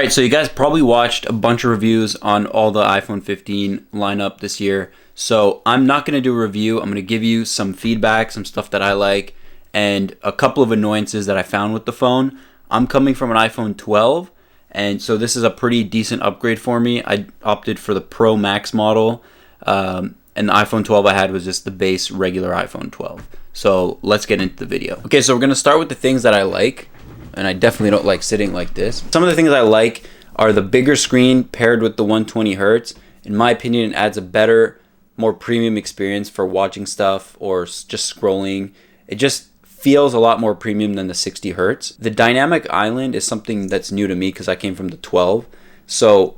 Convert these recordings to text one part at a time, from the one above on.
Alright, so you guys probably watched a bunch of reviews on all the iPhone 15 lineup this year. So I'm not going to do a review. I'm going to give you some feedback, some stuff that I like, and a couple of annoyances that I found with the phone. I'm coming from an iPhone 12, and so this is a pretty decent upgrade for me. I opted for the Pro Max model, and the iPhone 12 I had was just the base regular iPhone 12. So let's get into the video. Okay, so we're going to start with the things that I like. And I definitely don't like sitting like this. Some of the things I like are the bigger screen paired with the 120 hertz. In my opinion, it adds a better, more premium experience for watching stuff or just scrolling. It just feels a lot more premium than the 60 hertz. The dynamic island is something that's new to me because I came from the 12. So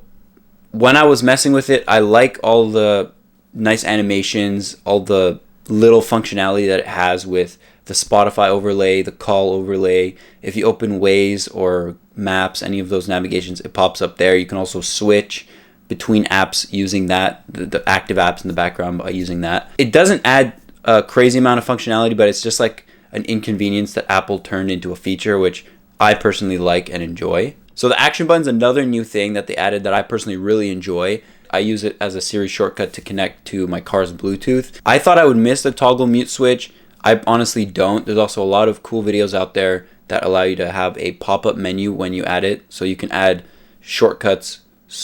when I was messing with it, I like all the nice animations, all the little functionality that it has with the Spotify overlay, the call overlay. If you open Waze or Maps, any of those navigations, it pops up there. You can also switch between apps using that, the active apps in the background by using that. It doesn't add a crazy amount of functionality, but it's just like an inconvenience that Apple turned into a feature, which I personally like and enjoy. So the action button's another new thing that they added that I personally really enjoy. I use it as a Siri shortcut to connect to my car's Bluetooth. I thought I would miss the toggle mute switch. I honestly don't. There's also a lot of cool videos out there that allow you to have a pop-up menu when you add it. So you can add shortcuts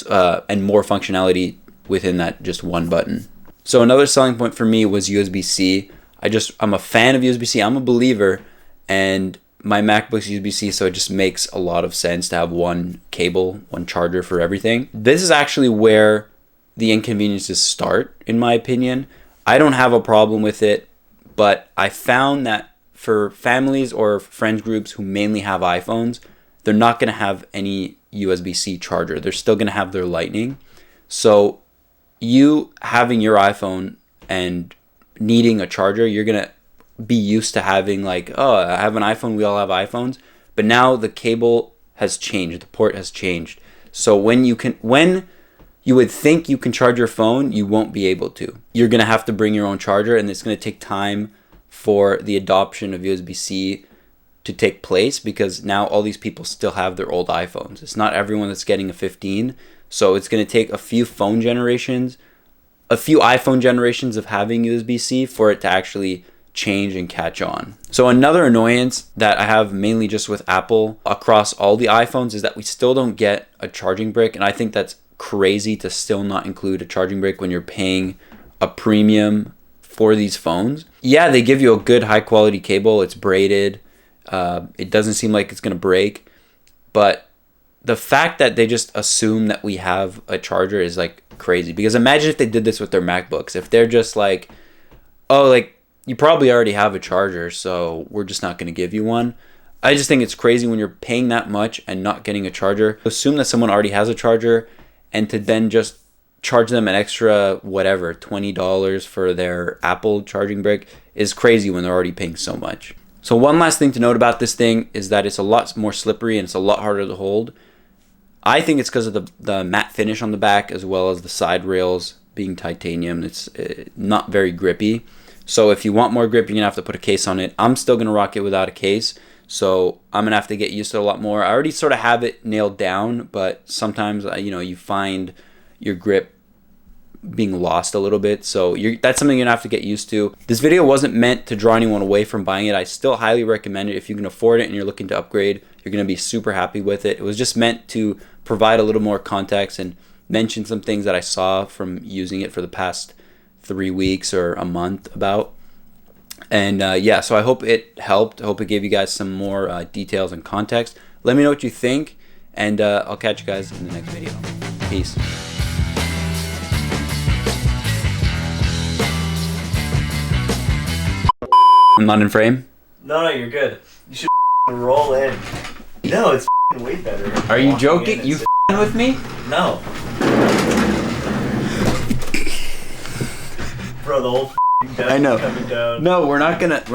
and more functionality within that just one button. So another selling point for me was USB-C. I'm a fan of USB-C. I'm a believer, and my MacBook's USB-C, so it just makes a lot of sense to have one cable, one charger for everything. This is actually where the inconveniences start, in my opinion. I don't have a problem with it. But I found that for families or friends groups who mainly have iPhones, they're not going to have any USB-C charger. They're still going to have their Lightning. So you having your iPhone and needing a charger, you're going to be used to having like, oh, I have an iPhone, we all have iPhones. But now the cable has changed, the port has changed. So when you would think you can charge your phone, you won't be able to. You're going to have to bring your own charger, and it's going to take time for the adoption of USB-C to take place because now all these people still have their old iPhones. It's not everyone that's getting a 15, so it's going to take a few iPhone generations of having USB-C for it to actually change and catch on. So another annoyance that I have mainly just with Apple across all the iPhones is that we still don't get a charging brick, and I think that's crazy to still not include a charging brick when you're paying a premium for these phones. Yeah, they give you a good high quality cable. It's braided. It doesn't seem like it's going to break. But the fact that they just assume that we have a charger is like crazy. Because imagine if they did this with their MacBooks. If they're just like, oh, like you probably already have a charger, so we're just not going to give you one. I just think it's crazy when you're paying that much and not getting a charger. Assume that someone already has a charger, and to then just charge them an extra, whatever, $20 for their Apple charging brick is crazy when they're already paying so much. So one last thing to note about this thing is that it's a lot more slippery and it's a lot harder to hold. I think it's because of the matte finish on the back as well as the side rails being titanium. It's not very grippy. So if you want more grip, you're going to have to put a case on it. I'm still going to rock it without a case. So I'm going to have to get used to it a lot more. I already sort of have it nailed down, but sometimes, you find your grip being lost a little bit. So that's something you're going to have to get used to. This video wasn't meant to draw anyone away from buying it. I still highly recommend it. If you can afford it and you're looking to upgrade, you're going to be super happy with it. It was just meant to provide a little more context and mention some things that I saw from using it for the past 3 weeks or a month about. And yeah, so I hope it helped. I hope it gave you guys some more details and context. Let me know what you think, and I'll catch you guys in the next video. Peace. I'm not in frame? No, you're good. You should roll in. No, it's way better. Are you joking? You with me? No. Bro, the whole I know. coming down. No, we're not doing that.